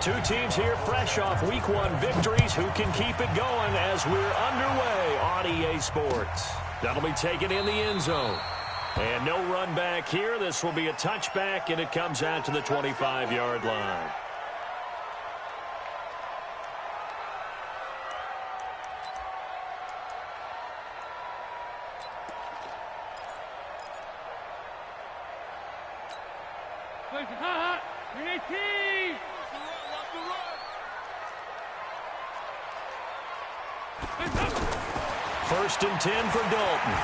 Two teams here fresh off Week 1 victories. Who can keep it going as we're underway on EA Sports? That'll be taken in the end zone. And no run back here. This will be a touchback, and it comes out to the 25-yard line. First and 10 for Dalton.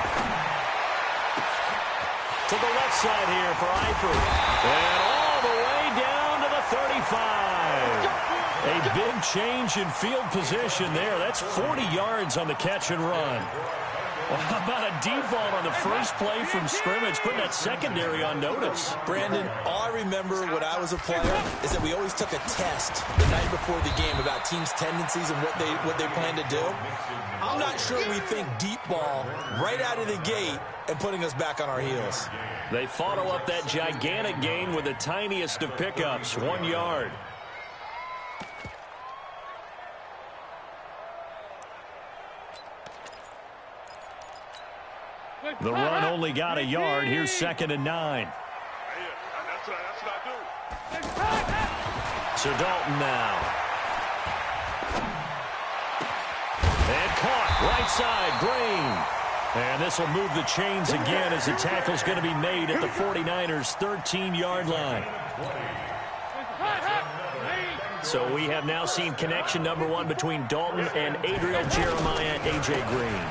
To the left side here for Eifert. And all the way down to the 35. A big change in field position there. That's 40 yards on the catch and run. Well, how about a deep ball on the first play from scrimmage, putting that secondary on notice? Brandon, all I remember when I was a player is that we always took a test the night before the game about teams' tendencies and what they plan to do. I'm not sure we think deep ball right out of the gate and putting us back on our heels. They follow up that gigantic gain with the tiniest of pickups, 1 yard. The run only got a yard. Here's 2nd and 9. So Dalton now. And caught right side, Green. And this will move the chains again as the tackle's going to be made at the 49ers' 13-yard line. So we have now seen connection number 1 between Dalton and Adriel Jeremiah, A.J. Green.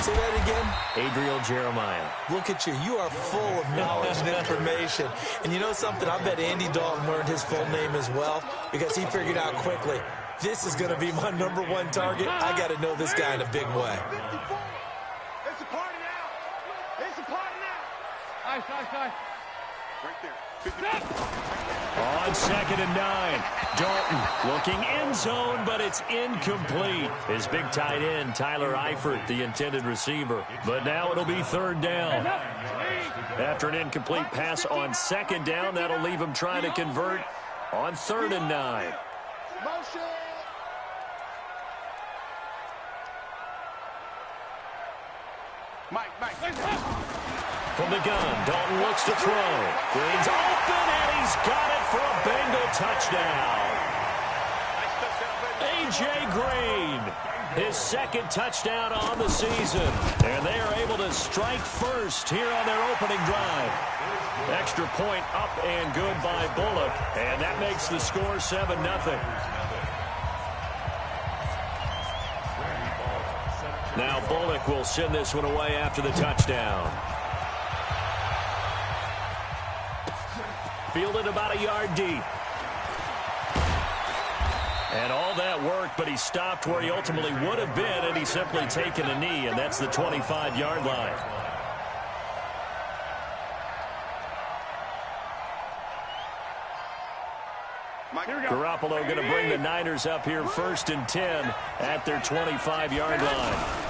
Say that again. Adriel Jeremiah. Look at you. You are full of knowledge and information. And you know something? I bet Andy Dalton learned his full name as well because he figured out quickly, this is going to be my number 1 target. I got to know this guy in a big way. It's a party now. It's a party now. Nice. Right there. On 2nd and 9. Dalton looking end zone, but it's incomplete. His big tight end, Tyler Eifert, the intended receiver. But now it'll be 3rd down. After an incomplete pass on 2nd down, that'll leave him trying to convert on 3rd and 9. Mike. From the gun, Dalton looks to throw. Green's open, and he's got it for a Bengal touchdown. A.J. Green, his 2nd touchdown on the season. And they are able to strike first here on their opening drive. Extra point up and good by Bullock. And that makes the score 7-0. Now Bullock will send this one away after the touchdown. Fielded about a yard deep. And all that work, but he stopped where he ultimately would have been, and he's simply taken a knee, and that's the 25-yard line. Garoppolo going to bring the Niners up here 1st and 10 at their 25-yard line.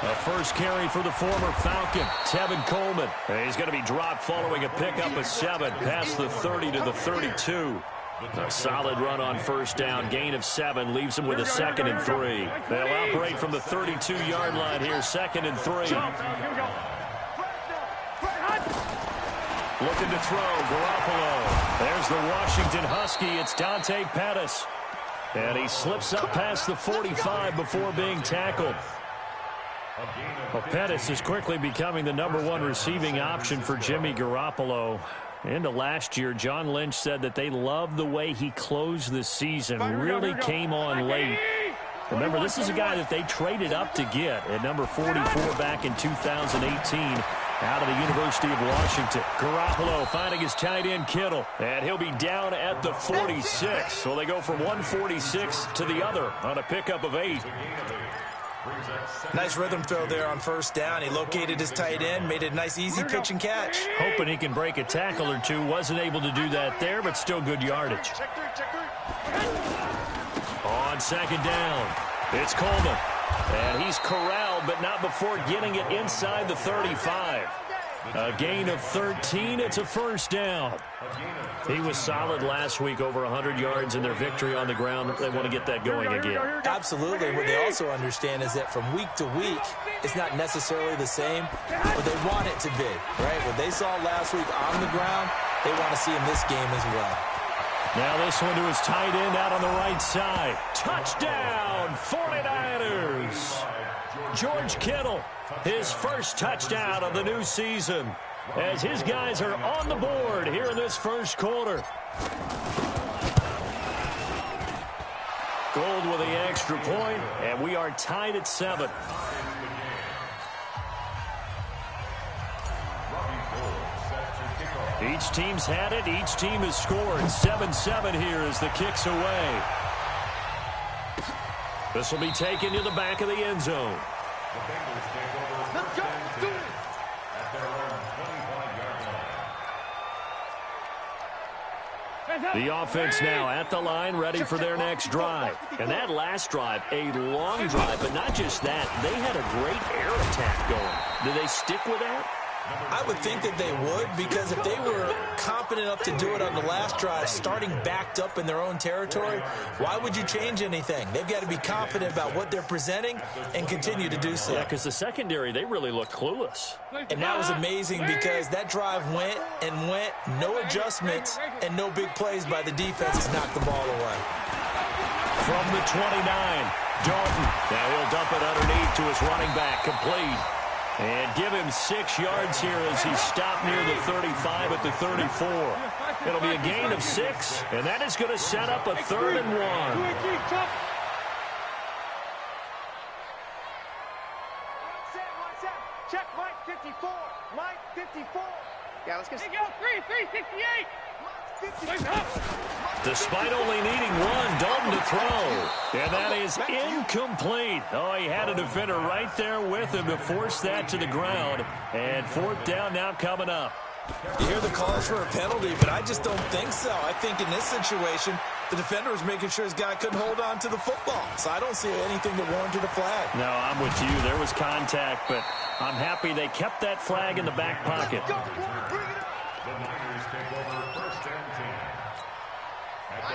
A first carry for the former Falcon, Tevin Coleman. And he's going to be dropped following a pickup of 7 past the 30 to the 32. A solid run on 1st down, gain of 7, leaves him with a 2nd and 3. They'll operate from the 32-yard line here, 2nd and 3. Looking to throw, Garoppolo. There's the Washington Husky. It's Dante Pettis. And he slips up past the 45 before being tackled. Well, Pettis is quickly becoming the number 1 receiving option for Jimmy Garoppolo. Into last year, John Lynch said that they loved the way he closed the season, really came on late. Remember, this is a guy that they traded up to get at number 44 back in 2018 out of the University of Washington. Garoppolo finding his tight end, Kittle, and he'll be down at the 46. So they go from 146 to the other on a pickup of 8. Nice rhythm throw there on 1st down. He located his tight end, made it a nice easy pitch and catch. Hoping he can break a tackle or two. Wasn't able to do that there, but still good yardage. On 2nd down, it's Coleman. And he's corralled, but not before getting it inside the 35. A gain of 13. It's a first down. He was solid last week, over 100 yards in their victory on the ground. They want to get that going again. Absolutely. What they also understand is that from week to week, it's not necessarily the same, but they want it to be, right? What they saw last week on the ground, they want to see in this game as well. Now this one to his tight end out on the right side. Touchdown, 49ers. George Kittle, his first touchdown of the new season, as his guys are on the board here in this first quarter. Gold with the extra point, and we are tied at 7. Each team's had it. Each team has scored. 7-7 here as the kick's away. This will be taken to the back of the end zone. Let's go. Do it. The offense now at the line, ready for their next drive. And that last drive, a long drive, but not just that. They had a great air attack going. Do they stick with that? I would think that they would, because if they were confident enough to do it on the last drive, starting backed up in their own territory, why would you change anything? They've got to be confident about what they're presenting and continue to do so. Yeah, because the secondary, they really looked clueless. And that was amazing because that drive went and went, no adjustments and no big plays by the defense to knock the ball away. From the 29, Dalton. Now he'll dump it underneath to his running back, complete. And give him 6 yards here as he stopped near the 35 at the 34. It'll be a gain of 6, and that is going to set up a 3rd and 1. Check Mike 54. Mike 54. Yeah, let's get. Hey, go 368. Despite only needing one, Dalton to throw. And that is incomplete. Oh, he had a defender right there with him to force that to the ground. And 4th down now coming up. You hear the calls for a penalty, but I just don't think so. I think in this situation, the defender was making sure his guy couldn't hold on to the football. So I don't see anything that warranted a flag. No, I'm with you. There was contact, but I'm happy they kept that flag in the back pocket.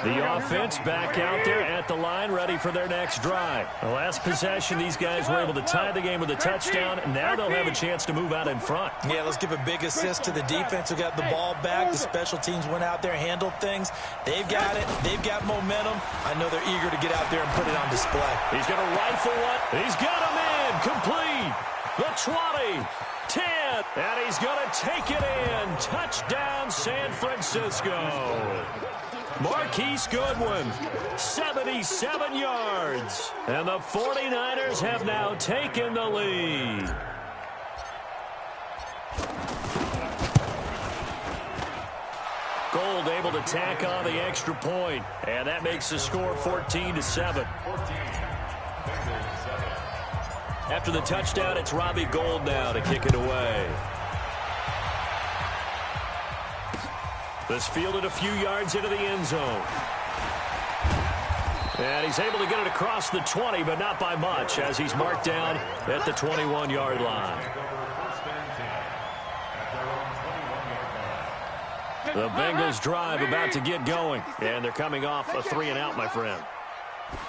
The offense back out there at the line, ready for their next drive. The last possession, these guys were able to tie the game with a touchdown, and now they'll have a chance to move out in front. Yeah, let's give a big assist to the defense who got the ball back. The special teams went out there, handled things. They've got it. They've got momentum. I know they're eager to get out there and put it on display. He's going to rifle one. He's got him in. Complete. The 20. 10. And he's going to take it in. Touchdown, San Francisco. Marquise Goodwin, 77 yards. And the 49ers have now taken the lead. Gold able to tack on the extra point. And that makes the score 14-7. After the touchdown, it's Robbie Gould now to kick it away. This fielded a few yards into the end zone. And he's able to get it across the 20, but not by much, as he's marked down at the 21-yard line. The Bengals drive about to get going, and they're coming off a 3-and-out, my friend.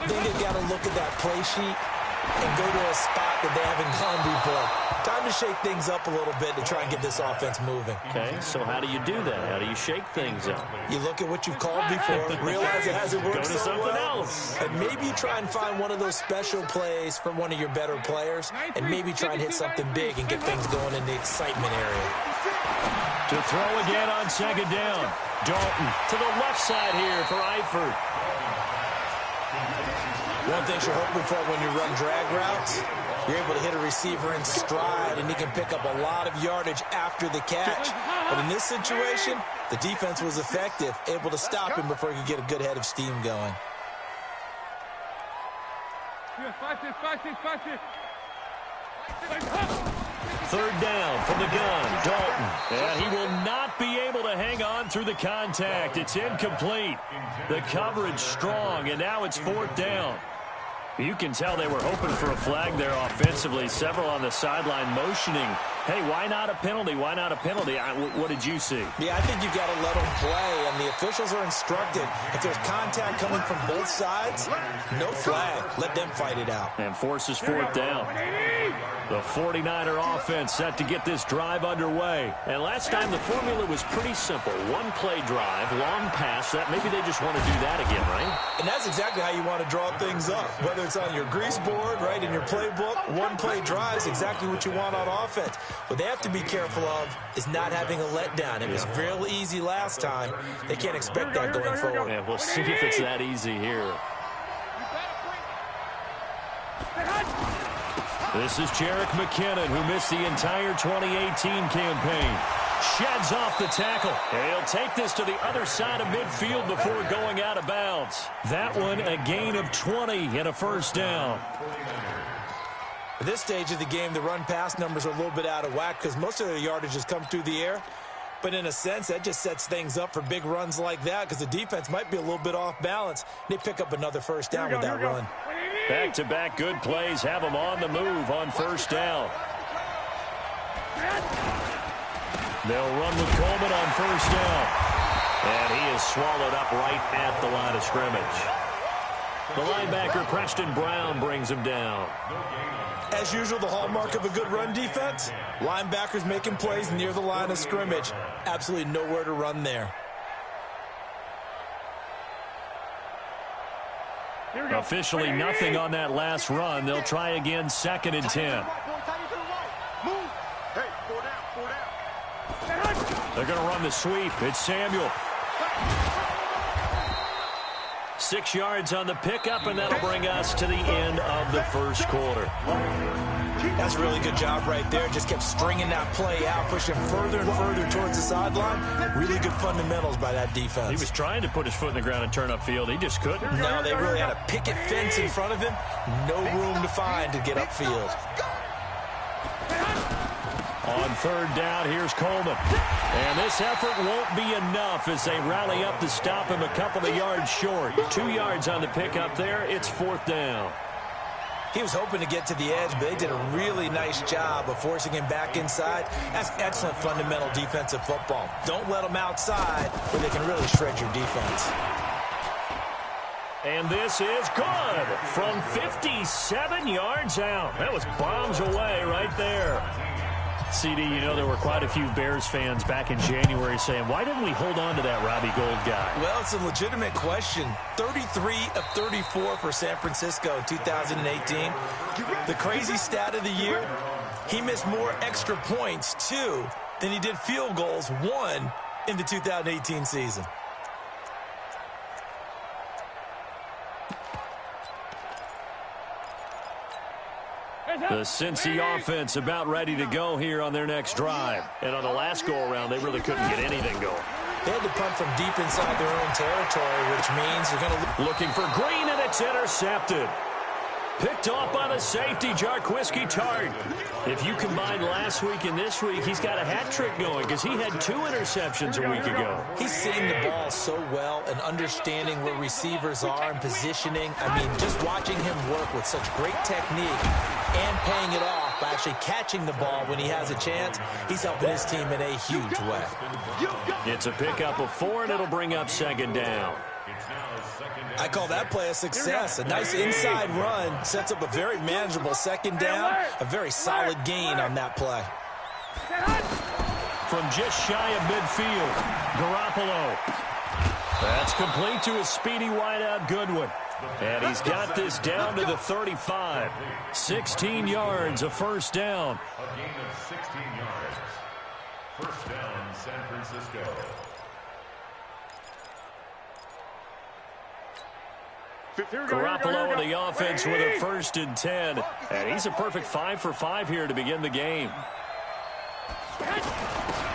I think they've got to look at that play sheet and go to a spot that they haven't gone before. Time to shake things up a little bit to try and get this offense moving. Okay, so how do you do that? How do you shake things up? You look at what you've called before, realize it hasn't worked Go to so something well, else. and maybe you try and find one of those special plays from one of your better players, and maybe try and hit something big and get things going in the excitement area. To throw again on 2nd down. Dalton to the left side here for Eifert. One thing you're hoping for when you run drag routes, you're able to hit a receiver in stride, and he can pick up a lot of yardage after the catch. But in this situation, the defense was effective, able to stop him before he could get a good head of steam going. Third down from the gun, Dalton. And he will not be able to hang on through the contact. It's incomplete. The coverage strong, and now it's 4th down. You can tell they were hoping for a flag there offensively. Several on the sideline motioning Hey, why not a penalty? Why not a penalty? What did you see? Yeah, I think you've got to let them play, and the officials are instructed. If there's contact coming from both sides, no flag. Let them fight it out. And forces fourth down. The 49er offense set to get this drive underway. And last time the formula was pretty simple. One-play drive, long pass. That maybe they just want to do that again, right? And that's exactly how you want to draw things up. Whether it's on your grease board, right, in your playbook, one-play drive is exactly what you want on offense. What they have to be careful of is not having a letdown. It was real easy last time. They can't expect that going forward. Yeah, we'll see if it's that easy here. This is Jerick McKinnon, who missed the entire 2018 campaign. Sheds off the tackle. And he'll take this to the other side of midfield before going out of bounds. That one, a gain of 20 and a first down. At this stage of the game, the run-pass numbers are a little bit out of whack because most of their yardage has come through the air. But in a sense, that just sets things up for big runs like that because the defense might be a little bit off balance. They pick up another first down with that run. Back-to-back good plays have them on the move on first down. They'll run with Coleman on first down. And he is swallowed up right at the line of scrimmage. The linebacker, Preston Brown, brings him down. As usual, the hallmark of a good run defense, linebackers making plays near the line of scrimmage. Absolutely nowhere to run there. Officially nothing on that last run. They'll try again, 2nd and 10. They're going to run the sweep. It's Samuel. 6 yards on the pickup, and that'll bring us to the end of the first quarter. That's a really good job right there. Just kept stringing that play out, pushing further and further towards the sideline. Really good fundamentals by that defense. He was trying to put his foot in the ground and turn upfield. He just couldn't. No, they really had a picket fence in front of him. No room to find to get upfield. On 3rd down, here's Coleman. And this effort won't be enough as they rally up to stop him a couple of yards short. 2 yards on the pickup there. It's 4th down. He was hoping to get to the edge, but they did a really nice job of forcing him back inside. That's excellent fundamental defensive football. Don't let them outside where they can really shred your defense. And this is good from 57 yards out. That was bombs away right there. CD, you know there were quite a few Bears fans back in January saying, why didn't we hold on to that Robbie Gould guy? Well, it's a legitimate question. 33 of 34 for San Francisco in 2018. The crazy stat of the year, he missed more extra points, 2, than he did field goals, 1, in the 2018 season. The Cincy offense about ready to go here on their next drive. And on the last go-around, they really couldn't get anything going. They had to punt from deep inside their own territory, which means they're going to... Looking for Green, and it's intercepted. Picked off by the safety, Jarquiski Tart. If you combine last week and this week, he's got a hat trick going because he had 2 interceptions a week ago. He's seeing the ball so well and understanding where receivers are and positioning. I mean, just watching him work with such great technique and paying it off by actually catching the ball when he has a chance, he's helping his team in a huge way. It's a pickup of 4, and it'll bring up 2nd down. I call that play a success. A nice inside run sets up a very manageable 2nd down. A very solid gain on that play. From just shy of midfield, Garoppolo. That's complete to a speedy wideout Goodwin. And he's got this down to the 35. 16 yards, a first down. A gain of 16 yards. First down, San Francisco. Garoppolo in the offense with a 1st and 10. And he's a perfect 5 for 5 here to begin the game.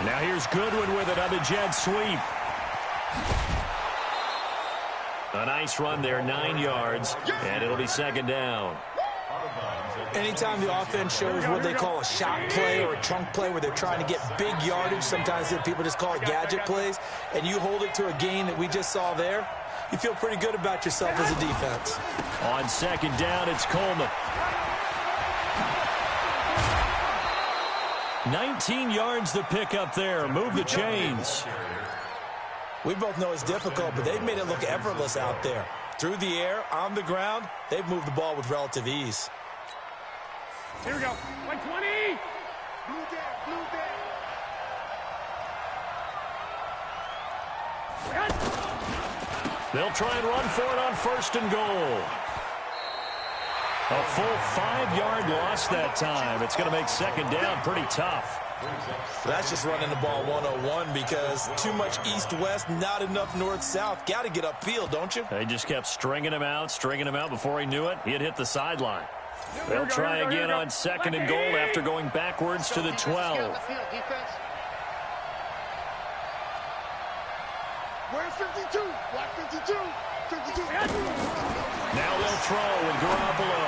Now here's Goodwin with it on the jet sweep. A nice run there, 9 yards, and it'll be 2nd down. Anytime the offense shows what they call a shot play or a chunk play where they're trying to get big yardage, sometimes people just call it gadget plays, and you hold it to a gain that we just saw there, you feel pretty good about yourself as a defense. On 2nd down, it's Coleman. 19 yards to pick up there. Move the chains. We both know it's difficult, but they've made it look effortless out there. Through the air, on the ground, they've moved the ball with relative ease. Here we go. 120. Blue dead. They'll try and run for it on 1st and goal. A full 5-yard loss that time. It's going to make 2nd down pretty tough. That's just running the ball 101 because too much east-west, not enough north-south. Got to get upfield, don't you? They just kept stringing him out before he knew it. He'd hit the sideline. They'll try again on 2nd and goal after going backwards to the 12. Where's 52? Black 52. 52. Now they'll throw with Garoppolo.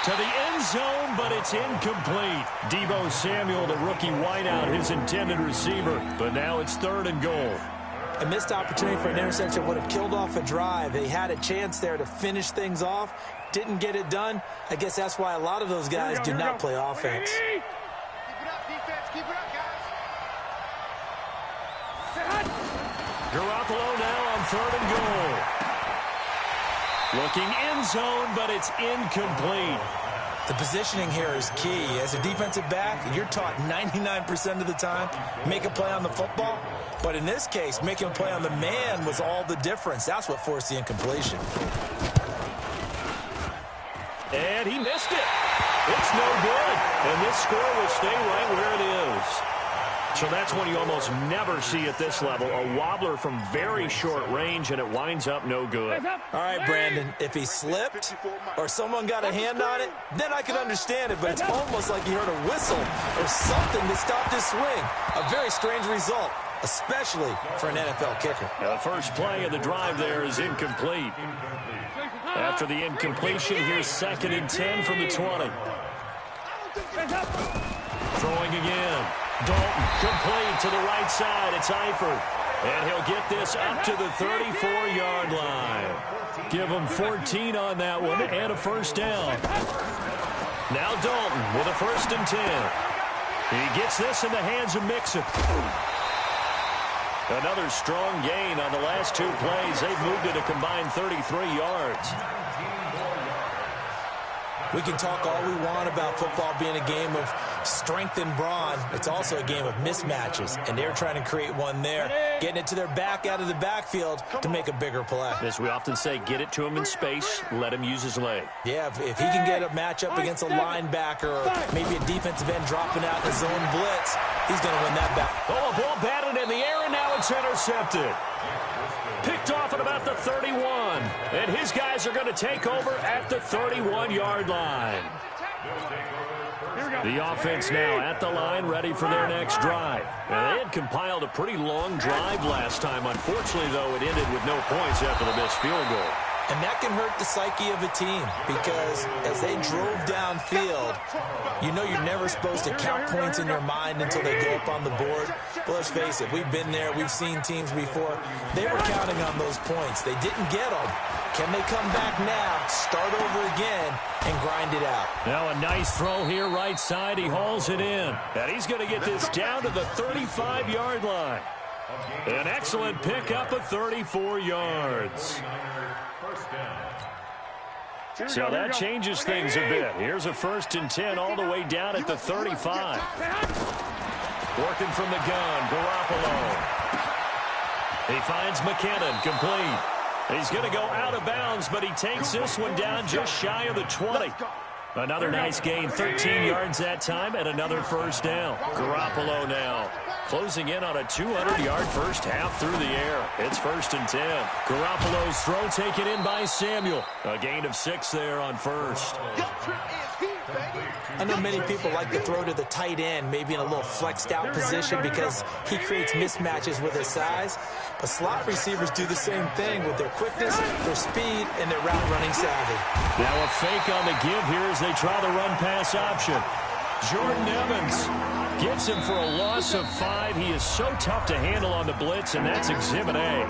To the end zone, but it's incomplete. Deebo Samuel, the rookie wideout, his intended receiver. But now it's 3rd and goal. A missed opportunity for an interception would have killed off a drive. They had a chance there to finish things off. Didn't get it done. I guess that's why a lot of those guys do not play offense. Keep it up, defense. Keep it up, guys. Garoppolo now on 3rd and goal. Looking end zone, but it's incomplete. The positioning here is key. As a defensive back, you're taught 99% of the time, make a play on the football. But in this case, making a play on the man was all the difference. That's what forced the incompletion. And he missed it. It's no good. And this score will stay right where it is. So that's one you almost never see at this level. A wobbler from very short range, and it winds up no good. All right, Brandon, if he slipped or someone got a hand on it, then I can understand it. But it's almost like he heard a whistle or something that stopped his swing. A very strange result, especially for an NFL kicker. The first play of the drive there is incomplete. After the incompletion, here's 2nd and 10 from the 20. Throwing again. Dalton complete to the right side. It's Eifert. And he'll get this up to the 34-yard line. Give him 14 on that one and a 1st down. Now Dalton with a 1st and 10. He gets this in the hands of Mixon. Another strong gain on the last 2 plays. They've moved it a combined 33 yards. We can talk all we want about football being a game of strength and brawn. It's also a game of mismatches, and they're trying to create one there, getting it to their back out of the backfield to make a bigger play. As we often say, get it to him in space, let him use his leg. Yeah, if he can get a matchup against a linebacker or maybe a defensive end dropping out in the zone blitz, he's going to win that back. Oh, a ball batted in the air, and now it's intercepted. Picked off at about the 31. And his guys are going to take over at the 31-yard line. The offense now at the line, ready for their next drive. Now, they had compiled a pretty long drive last time. Unfortunately, though, it ended with no points after the missed field goal. And that can hurt the psyche of a team because as they drove downfield, you know you're never supposed to count points in your mind until they go up on the board. But let's face it, we've been there. We've seen teams before. They were counting on those points. They didn't get them. Can they come back now, start over again, and grind it out? Now a nice throw here right side. He hauls it in. And he's going to get this down to the 35-yard line. An excellent pickup of 34 yards. So that changes things a bit. Here's a 1st and 10 all the way down at the 35. Working from the gun, Garoppolo. He finds McKinnon, complete. He's going to go out of bounds, but he takes this one down just shy of the 20. Another nice gain, 13 yards that time, and another 1st down. Garoppolo now closing in on a 200-yard first half through the air. It's 1st and 10. Garoppolo's throw taken in by Samuel. A gain of 6 there on 1st. I know many people like to throw to the tight end, maybe in a little flexed out position because he creates mismatches with his size. But slot receivers do the same thing with their quickness, their speed, and their route running savvy. Now a fake on the give here as they try the run-pass option. Jordan Evans gets him for a loss of 5. He is so tough to handle on the blitz, and that's Exhibit A.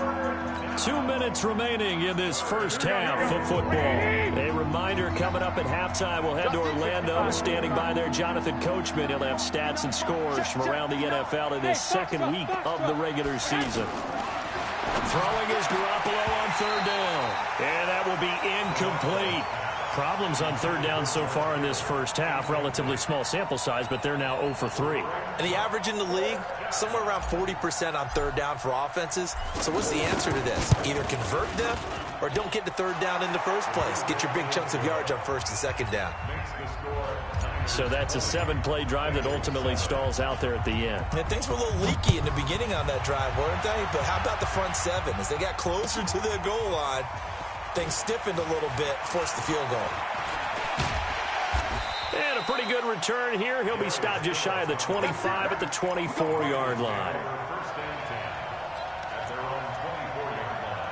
2 minutes remaining in this first half of football. A reminder coming up at halftime. We'll head to Orlando. Standing by there, Jonathan Coachman. He'll have stats and scores from around the NFL in his second week of the regular season. Throwing is Garoppolo on third down. And that will be incomplete. Problems on third down so far in this first half. Relatively small sample size, but they're now 0 for 3. And the average in the league, somewhere around 40% on third down for offenses. So what's the answer to this? Either convert them or don't get to third down in the first place. Get your big chunks of yards on first and second down. So that's a 7-play drive that ultimately stalls out there at the end. And things were a little leaky in the beginning on that drive, weren't they? But how about the front seven? As they got closer to the goal line, things stiffened a little bit, forced the field goal. And a pretty good return here. He'll be stopped just shy of the 25 at the 24-yard line. First and 10 at their own 24-yard line.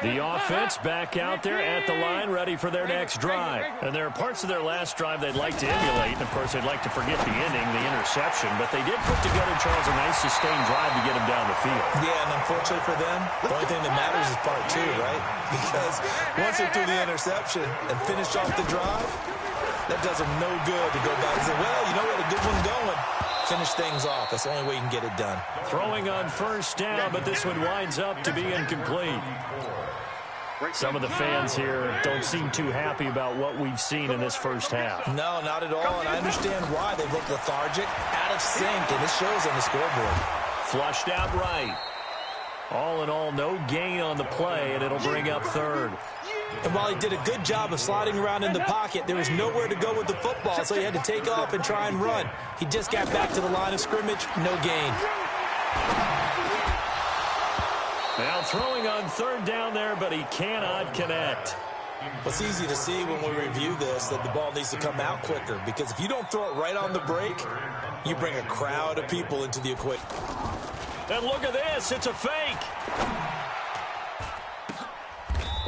The offense back out there at the line, ready for their next drive. And there are parts of their last drive they'd like to emulate. And, of course, they'd like to forget the ending, the interception. But they did put together, Charles, a nice sustained drive to get him down the field. Yeah, and unfortunately for them, the only thing that matters is part two, right? Because once they threw the interception and finished off the drive, that does them no good to go back and say, well, you know, we had a good one going. Finish things off. That's the only way you can get it done. Throwing on first down, but this one winds up to be incomplete. Some of the fans here don't seem too happy about what we've seen in this first half. No, not at all, and I understand why. They look lethargic, out of sync, and it shows on the scoreboard. Flushed out right. All in all, no gain on the play, and it'll bring up third. And while he did a good job of sliding around in the pocket, there was nowhere to go with the football, so he had to take off and try and run. He just got back to the line of scrimmage, no gain. Now throwing on third down there, but he cannot connect. It's easy to see when we review this that the ball needs to come out quicker, because if you don't throw it right on the break, you bring a crowd of people into the equation. And look at this, it's a fake.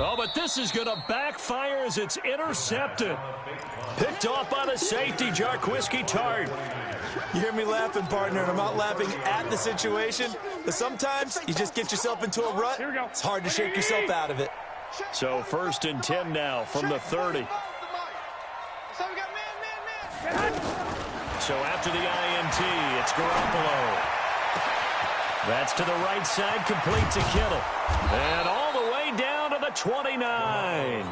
Oh, but this is going to backfire as it's intercepted. Picked off by the safety, Jarquiski Tart. You hear me laughing, partner, and I'm not laughing at the situation, but sometimes you just get yourself into a rut. It's hard to shake yourself out of it. So first and 10 now from the 30. So after the INT, it's Garoppolo. That's to the right side, complete to Kittle. And all the way down to the 29.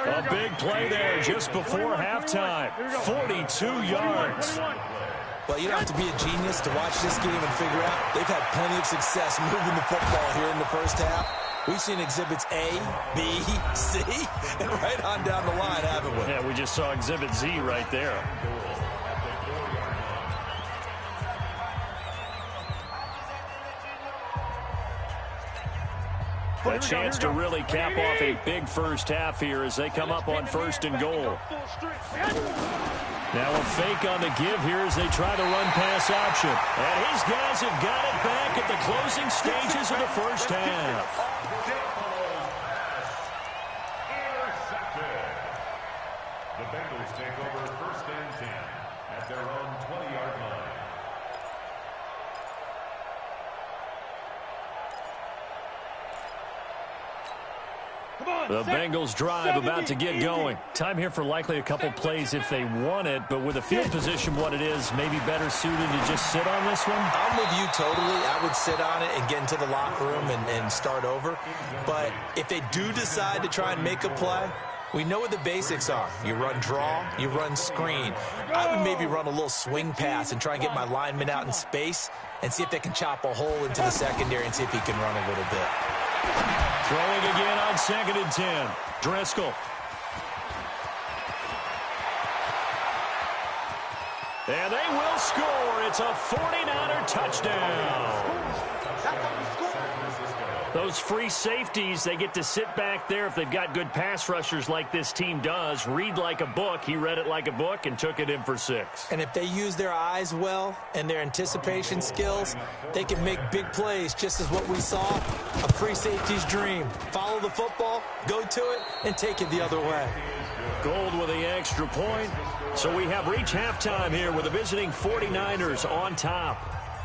A big play there just before halftime. 42 yards. Well, you don't have to be a genius to watch this game and figure out they've had plenty of success moving the football here in the first half. We've seen exhibits A, B, C, and right on down the line, haven't we? Yeah, we just saw exhibit Z right there. A chance to really cap off a big first half here as they come up on first and goal. Now a fake on the give here as they try to run pass option. And his guys have got it back at the closing stages of the first half. Intercepted. The Bengals take over first and 10 at their own 20-yard line. The Bengals drive about to get going. Time here for likely a couple plays if they want it, but with the field position what it is, maybe better suited to just sit on this one? I'm with you totally. I would sit on it and get into the locker room and start over. But if they do decide to try and make a play, we know what the basics are. You run draw, you run screen. I would maybe run a little swing pass and try and get my lineman out in space and see if they can chop a hole into the secondary and see if he can run a little bit. Throwing again on second and 10. Driscoll. And they will score. It's a 49er touchdown. Those free safeties, they get to sit back there if they've got good pass rushers like this team does. Read like a book. He read it like a book and took it in for 6. And if they use their eyes well and their anticipation skills, they can make big plays, just as what we saw, a free safety's dream. Follow the football, go to it, and take it the other way. Gold with the extra point. So we have reached halftime here with the visiting 49ers on top.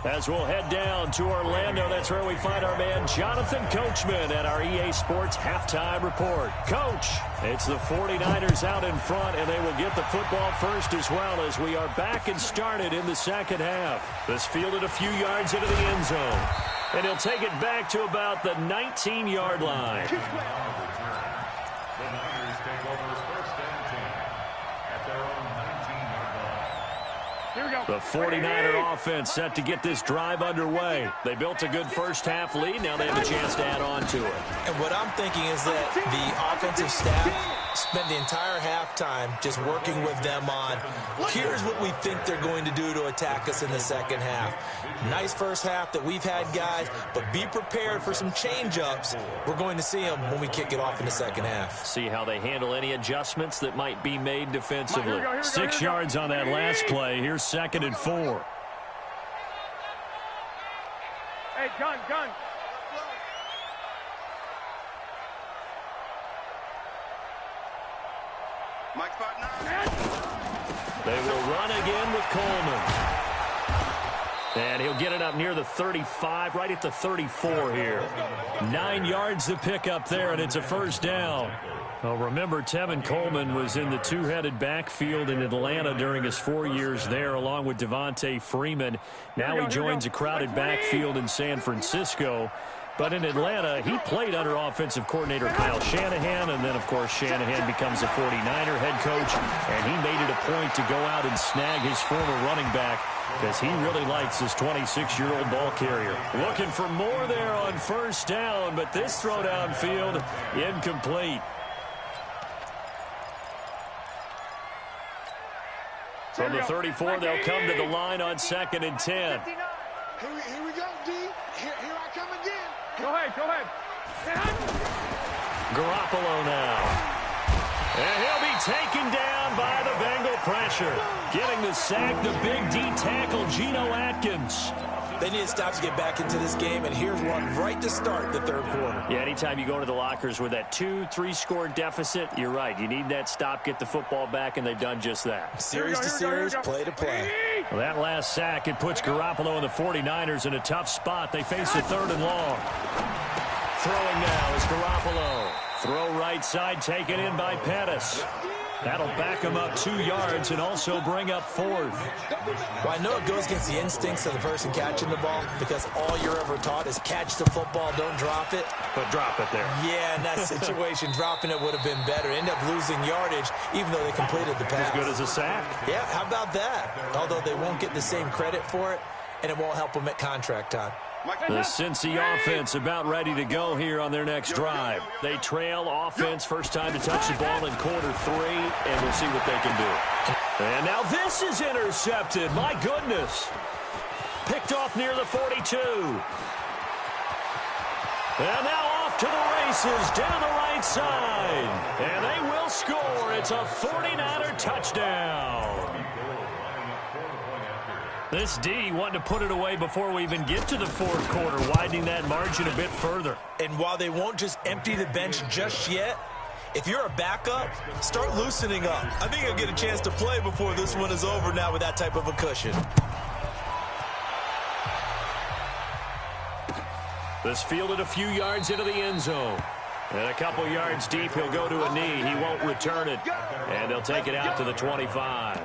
As we'll head down to Orlando, that's where we find our man Jonathan Coachman at our EA Sports Halftime Report. Coach, it's the 49ers out in front, and they will get the football first as well as we are back and started in the second half. This fielded a few yards into the end zone, and he'll take it back to about the 19-yard line. The Niners take over first and 10 at their own 19-yard line. Here we go. The 49er offense set to get this drive underway. They built a good first half lead. Now they have a chance to add on to it. And what I'm thinking is that the offensive staff spent the entire halftime just working with them on, here's what we think they're going to do to attack us in the second half. Nice first half that we've had, guys, but be prepared for some change-ups. We're going to see them when we kick it off in the second half. See how they handle any adjustments that might be made defensively. 6 yards on that last play. Here's 2nd and 4. Hey, gun. Mike spot 9. They will run again with Coleman. And he'll get it up near the 35, right at the 34 here. 9 yards to pick up there, and it's a first down. Well, remember, Tevin Coleman was in the two-headed backfield in Atlanta during his 4 years there, along with Devontae Freeman. Now he joins a crowded backfield in San Francisco. But in Atlanta, he played under offensive coordinator Kyle Shanahan, and then, of course, Shanahan becomes a 49er head coach, and he made it a point to go out and snag his former running back because he really likes his 26-year-old ball carrier. Looking for more there on first down, but this throw downfield incomplete. From the 34, they'll come to the line on 2nd and 10. Here we go, D. Here I come again. Go ahead. Garoppolo now. And he'll be taken down by the Bengal pressure. Getting the sack, the big D tackle, Geno Atkins. They need to stop to get back into this game, and here's one right to start the third quarter. Yeah, anytime you go to the lockers with that 2-3 score deficit, you're right. You need that stop, get the football back, and they've done just that. Series to series, play to play. Well, that last sack, it puts Garoppolo and the 49ers in a tough spot. They face a 3rd and long. Throwing now is Garoppolo. Throw right side, taken in by Pettis. That'll back him up 2 yards and also bring up 4th. Well, I know it goes against the instincts of the person catching the ball because all you're ever taught is catch the football, don't drop it. But drop it there. Yeah, in that situation, dropping it would have been better. End up losing yardage even though they completed the pass. As good as a sack. Yeah, how about that? Although they won't get the same credit for it, and it won't help them at contract time. The Cincy offense about ready to go here on their next drive. They trail offense, first time to touch the ball in quarter 3, and we'll see what they can do. And now this is intercepted. My goodness. Picked off near the 42. And now off to the races down the right side. And they will score. It's a 49er touchdown. This D wanting to put it away before we even get to the 4th quarter, widening that margin a bit further. And while they won't just empty the bench just yet, if you're a backup, start loosening up. I think you'll get a chance to play before this one is over now with that type of a cushion. This fielded a few yards into the end zone. And a couple yards deep, he'll go to a knee. He won't return it. And they'll take it out to the 25.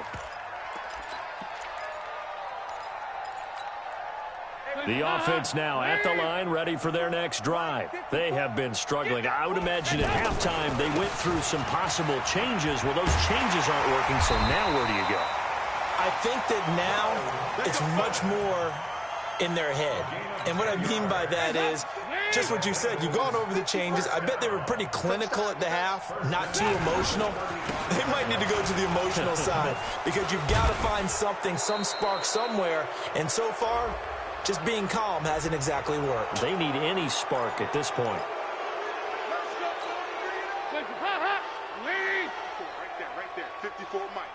The offense now at the line, ready for their next drive. They have been struggling. I would imagine at halftime they went through some possible changes. Well, those changes aren't working, so now where do you go? I think that now it's much more in their head. And what I mean by that is just what you said. You've gone over the changes. I bet they were pretty clinical at the half, not too emotional. They might need to go to the emotional side because you've got to find something, some spark somewhere. And so far, just being calm hasn't exactly worked. They need any spark at this point. Right there. 54 Mike.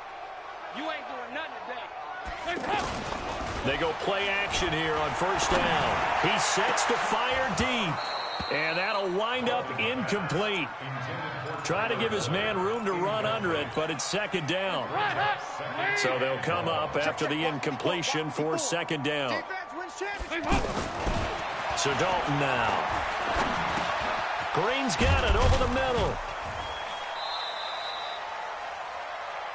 You ain't doing nothing today. They go play action here on first down. He sets to fire deep. And that'll wind up incomplete. Trying to give his man room to run under it, but it's 2nd down. So they'll come up after the incompletion for 2nd down. Defense, we So Dalton now. Green's got it over the middle.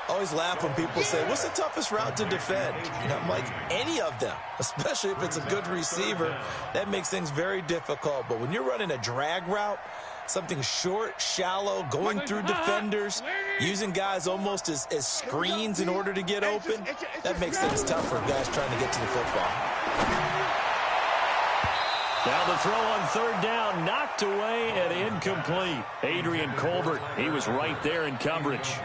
Always laugh when people say, what's the toughest route to defend? And I'm like, any of them, especially if it's a good receiver. That makes things very difficult. But when you're running a drag route, something short, shallow, going through defenders, using guys almost as screens in order to get open, that makes things tough for guys trying to get to the football. Now the throw on third down, knocked away and incomplete. Adrian Colbert, he was right there in coverage.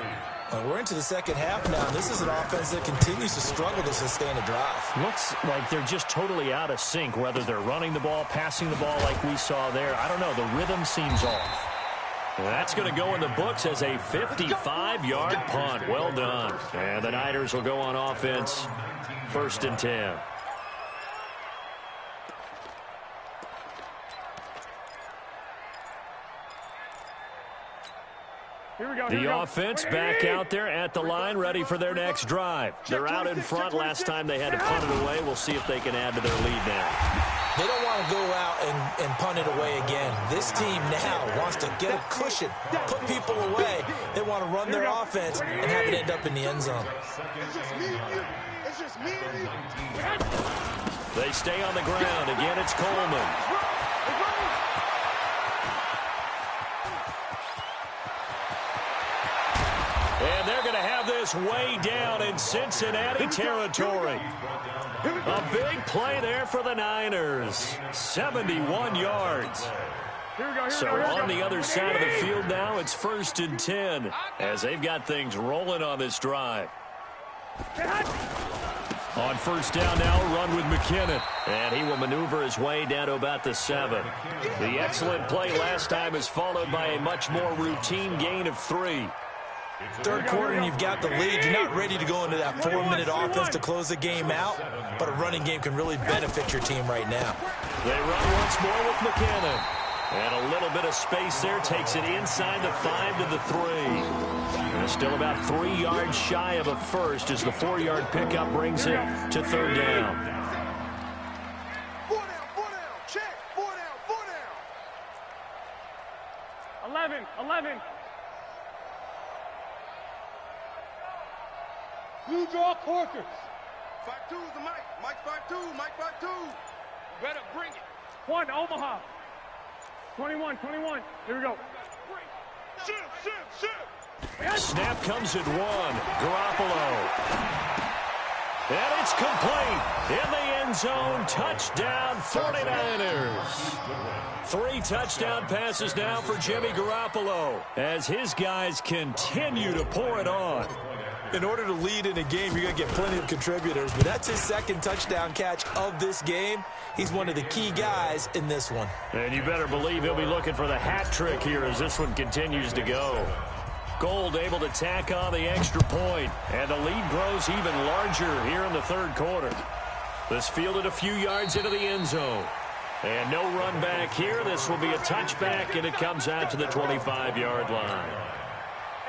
We're into the second half now. This is an offense that continues to struggle to sustain a drive. Looks like they're just totally out of sync, whether they're running the ball, passing the ball like we saw there. I don't know. The rhythm seems off. That's going to go in the books as a 55-yard punt. Well done. And the Niners will go on offense. 1st and 10. The offense back out there at the line, ready for their next drive. They're out in front. Last time they had to punt it away. We'll see if they can add to their lead now. They don't want to go out and punt it away again. This team now wants to get a cushion, put people away. They want to run their offense and have it end up in the end zone. They stay on the ground. Again, it's Coleman. And they're going to have this way down in Cincinnati territory. A big play there for the Niners. 71 yards. So on the other side of the field now, it's 1st and 10 as they've got things rolling on this drive. On 1st down now, run with McKinnon. And he will maneuver his way down to about the 7. The excellent play last time is followed by a much more routine gain of 3. Third quarter and you've got the lead. You're not ready to go into that 4-minute offense to close the game out, but a running game can really benefit your team right now. They run once more with McKinnon. And a little bit of space there takes it inside the 5 to the 3. And still about 3 yards shy of a first as the 4-yard pickup brings it to 3rd down. 4 down, check, 4 down. 11. You draw quarters. 5-2 is the Mike. Mike 5-2. Mike 5-2. Better bring it. 1, Omaha. 21. Here we go. Shoot. Snap comes at 1. Garoppolo. And it's complete. In the end zone. Touchdown 49ers. 3 touchdown passes now for Jimmy Garoppolo as his guys continue to pour it on. In order to lead in a game, you're going to get plenty of contributors, but that's his 2nd touchdown catch of this game. He's one of the key guys in this one. And you better believe he'll be looking for the hat trick here as this one continues to go. Gold able to tack on the extra point, and the lead grows even larger here in the 3rd quarter. This fielded a few yards into the end zone. And no run back here. This will be a touchback, and it comes out to the 25-yard line.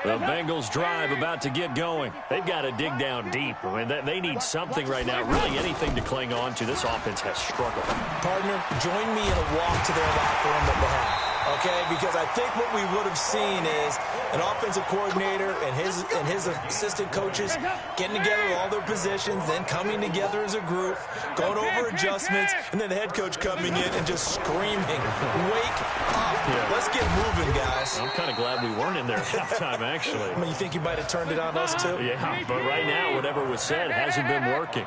The Bengals drive about to get going. They've got to dig down deep. I mean, they need something right now, really anything to cling on to. This offense has struggled. Partner, join me in a walk to their locker room at the half. Okay, because I think what we would have seen is an offensive coordinator and his assistant coaches getting together with all their positions, then coming together as a group, going over adjustments, and then the head coach coming in and just screaming, "Wake up! Yeah. Let's get moving, guys." I'm kind of glad we weren't in there at halftime, actually. I mean, you think you might have turned it on us too? Yeah, but right now, whatever was said hasn't been working.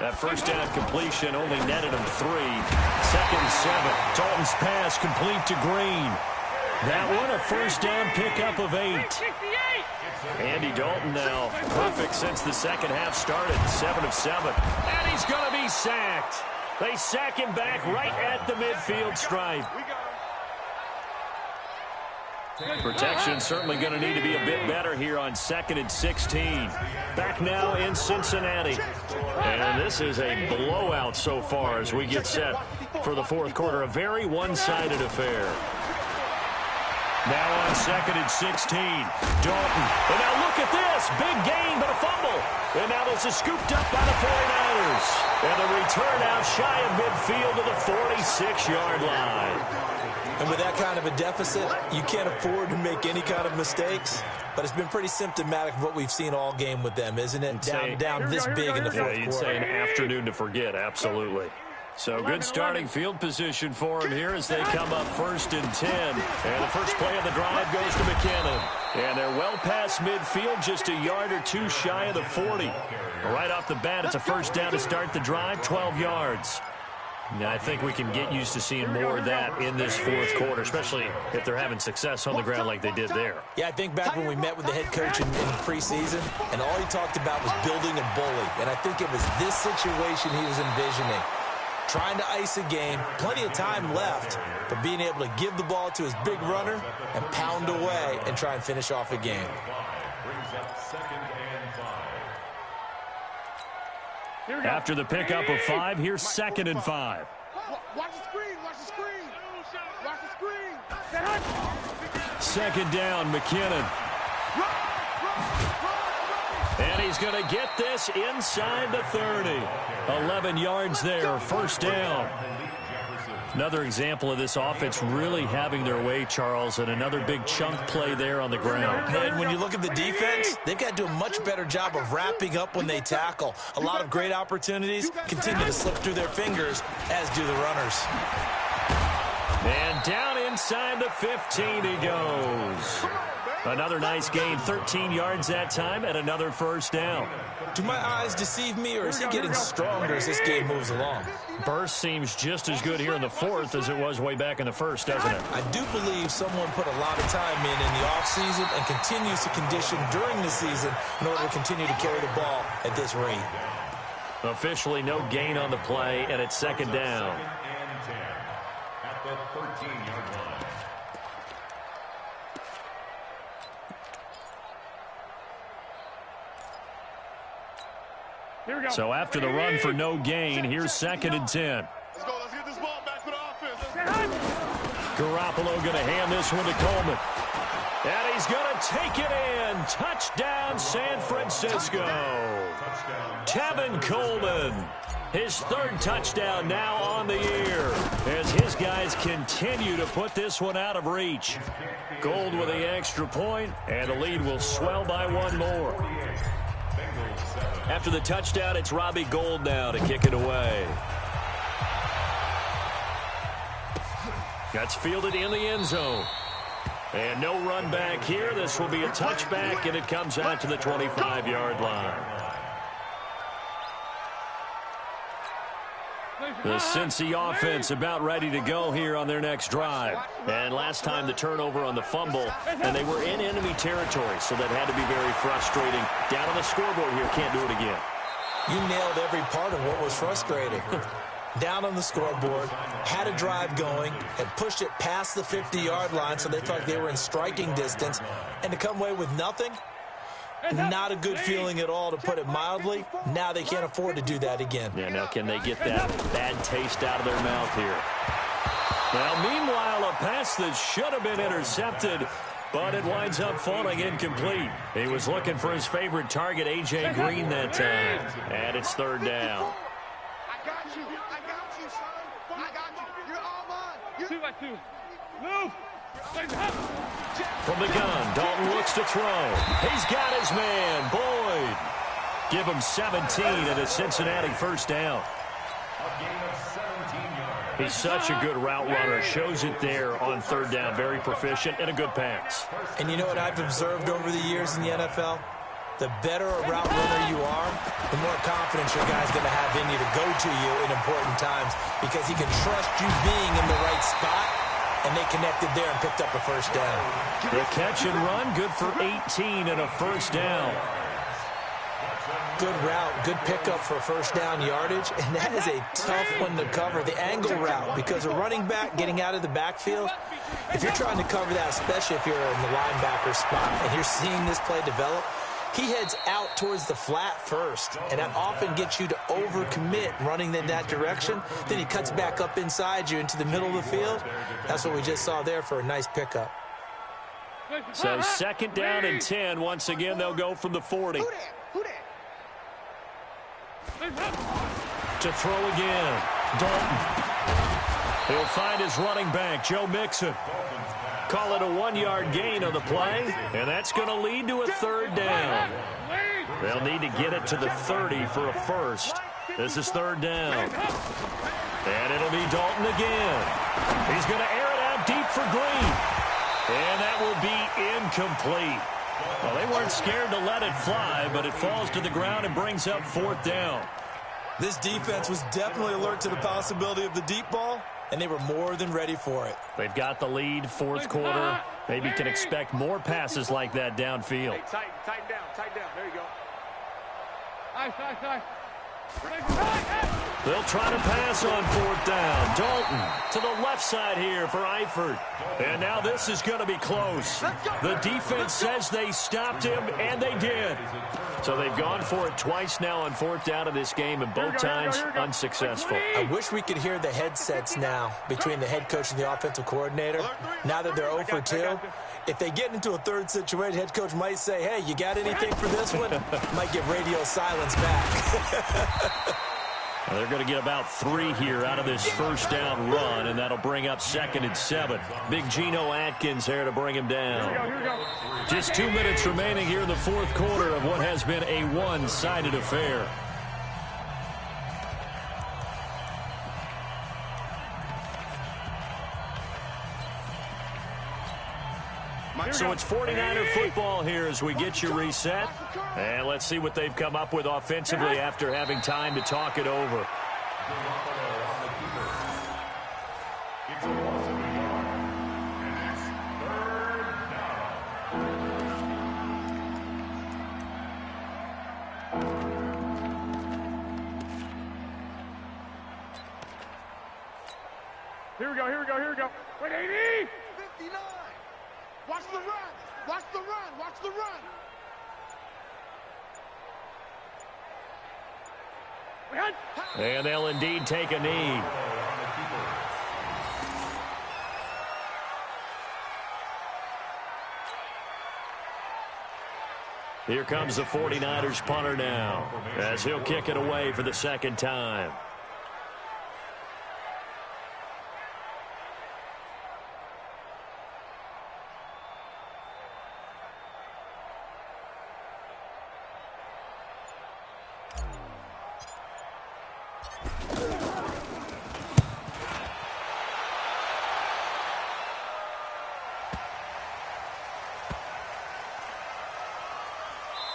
That 1st down completion only netted him 3. 2nd and 7. Dalton's pass complete to Green. That one a 1st down pickup of 8. Andy Dalton now perfect since the 2nd half started. 7 of 7. And he's going to be sacked. They sack him back right at the midfield stripe. Protection certainly going to need to be a bit better here on 2nd and 16. Back now in Cincinnati. And this is a blowout so far as we get set for the 4th quarter. A very one-sided affair. Now on 2nd and 16. Dalton. And now look at this. Big gain, but a fumble. And now this is scooped up by the 49ers. And the return out shy of midfield to the 46-yard line. And with that kind of a deficit, you can't afford to make any kind of mistakes. But it's been pretty symptomatic of what we've seen all game with them, isn't it? Down this big in the fourth quarter. You'd say an afternoon to forget, absolutely. So good starting field position for him here as they come up 1st and 10. And the first play of the drive goes to McKinnon. And they're well past midfield, just a yard or two shy of the 40. Right off the bat, it's a first down to start the drive, 12 yards. Now, I think we can get used to seeing more of that in this fourth quarter, especially if they're having success on the ground like they did there. Yeah, I think back when we met with the head coach in preseason, and all he talked about was building a bully. And I think it was this situation he was envisioning. Trying to ice a game, plenty of time left, but being able to give the ball to his big runner and pound away and try and finish off a game. After the pickup of 5, here's 2nd and 5. Watch the screen, watch the screen. Watch the screen. 2nd down, McKinnon. And he's going to get this inside the 30. 11 yards there, first down. Another example of this offense really having their way, Charles, and another big chunk play there on the ground. And when you look at the defense, they've got to do a much better job of wrapping up when they tackle. A lot of great opportunities continue to slip through their fingers, as do the runners. And down inside the 15 he goes. Another nice gain, 13 yards that time, and another first down. Do my eyes deceive me, or is he getting stronger as this game moves along? Burst seems just as good here in the fourth as it was way back in the first, doesn't it? I do believe someone put a lot of time in the offseason and continues to condition during the season in order to continue to carry the ball at this rate. Officially no gain on the play, and it's 2nd down. At the 13-yard line. So after the run for no gain, here's 2nd and 10. Let's go. Let's get this ball back for the offense. Garoppolo going to hand this one to Coleman. And he's going to take it in. Touchdown, San Francisco. Tevin Coleman. His 3rd touchdown now on the year as his guys continue to put this one out of reach. Gold with the extra point, and the lead will swell by one more. After the touchdown, it's Robbie Gould now to kick it away. That's fielded in the end zone. And no run back here. This will be a touchback, and it comes out to the 25-yard line. The Cincy offense about ready to go here on their next drive. And last time the turnover on the fumble, and they were in enemy territory, so that had to be very frustrating. Down on the scoreboard here, can't do it again. You nailed every part of what was frustrating. Down on the scoreboard, had a drive going, had pushed it past the 50-yard line, so they thought they were in striking distance, and to come away with nothing, not a good feeling at all, to put it mildly. Now they can't afford to do that again. Yeah, now can they get that bad taste out of their mouth here? Well, meanwhile, a pass that should have been intercepted, but it winds up falling incomplete. He was looking for his favorite target, A.J. Green, that time. And it's 3rd down. I got you. I got you, son. I got you. You're all mine. 2 by 2. Move. From the gun, Dalton looks to throw. He's got his man, Boyd. Give him 17 and a Cincinnati first down. He's such a good route runner. Shows it there on 3rd down. Very proficient and a good pass. And you know what I've observed over the years in the NFL? The better a route runner you are, the more confidence your guy's going to have in you to go to you in important times, because he can trust you being in the right spot. And they connected there and picked up a first down. The catch and run, good for 18 and a first down. Good route, good pickup for first down yardage, and that is a tough one to cover, the angle route, because a running back getting out of the backfield, if you're trying to cover that, especially if you're in the linebacker spot, and you're seeing this play develop, he heads out towards the flat first, and that often gets you to overcommit running in that direction. Then he cuts back up inside you into the middle of the field. That's what we just saw there for a nice pickup. So second down and 10. Once again, they'll go from the 40. To throw again. Dalton. He'll find his running back, Joe Mixon. Call it a 1-yard gain on the play, and that's going to lead to a third down. They'll need to get it to the 30 for a first. This is third down. And it'll be Dalton again. He's going to air it out deep for Green. And that will be incomplete. Well, they weren't scared to let it fly, but it falls to the ground and brings up fourth down. This defense was definitely alert to the possibility of the deep ball, and they were more than ready for it. They've got the lead, fourth quarter. Maybe can expect more passes like that downfield. Hey, tighten down. There you go. Nice. They'll try to pass on fourth down. Dalton to the left side here for Eifert. And now this is going to be close. The defense says they stopped him, and they did. So they've gone for it twice now on fourth down of this game, and both times unsuccessful. I wish we could hear the headsets now between the head coach and the offensive coordinator. Now that they're 0 for 2, if they get into a third situation, head coach might say, hey, you got anything for this one? Might give radio silence back. Well, they're going to get about 3 here out of this first down run, and that'll bring up 2nd and 7. Big Geno Atkins here to bring him down. Just 2 minutes remaining here in the fourth quarter of what has been a one-sided affair. So it's 49er football here as we get you reset. And let's see what they've come up with offensively after having time to talk it over. Here we go. Wait, 80! 59! Watch the run! And they'll indeed take a knee. Here comes the 49ers punter now, as he'll kick it away for the second time.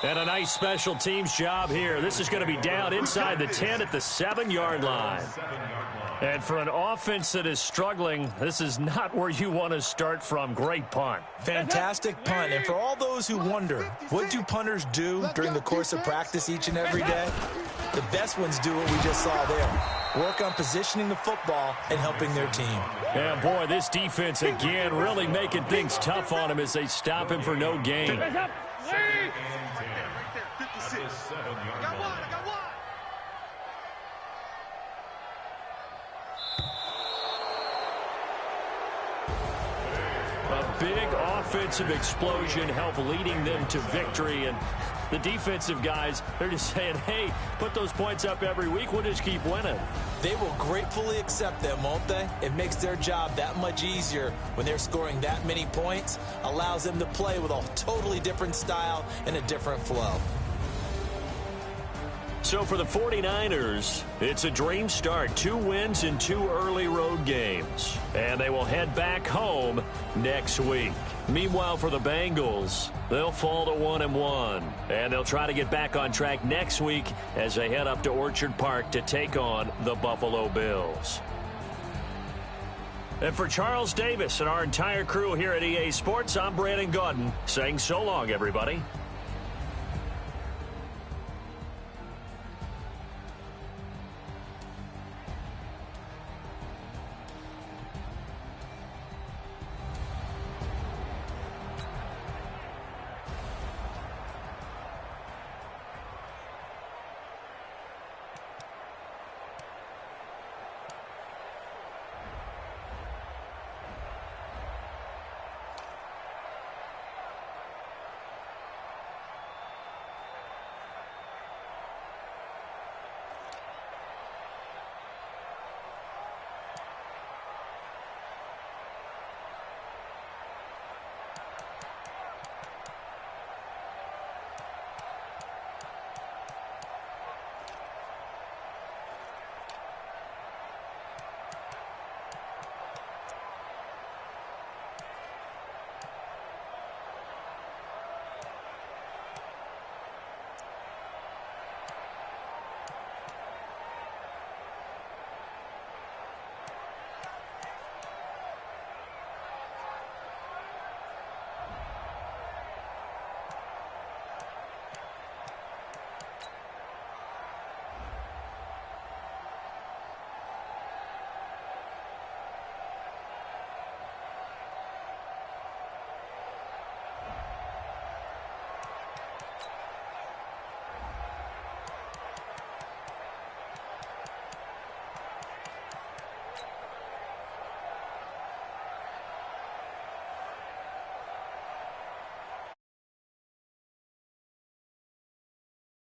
And a nice special teams job here. This is going to be down inside the 10 at the 7-yard line. And for an offense that is struggling, this is not where you want to start from. Great punt. Fantastic punt. And for all those who wonder, what do punters do during the course of practice each and every day? The best ones do what we just saw there. Work on positioning the football and helping their team. Yeah, boy, this defense again really making things tough on him as they stop him for no gain. A big offensive explosion helped leading them to victory, and the defensive guys, they're just saying, hey, put those points up every week, we'll just keep winning. They will gratefully accept them, won't they? It makes their job that much easier when they're scoring that many points, allows them to play with a totally different style and a different flow. So for the 49ers, it's a dream start. 2 wins in 2 early road games. And they will head back home next week. Meanwhile, for the Bengals, they'll fall to 1-1. And they'll try to get back on track next week as they head up to Orchard Park to take on the Buffalo Bills. And for Charles Davis and our entire crew here at EA Sports, I'm Brandon Gaudin saying so long, everybody.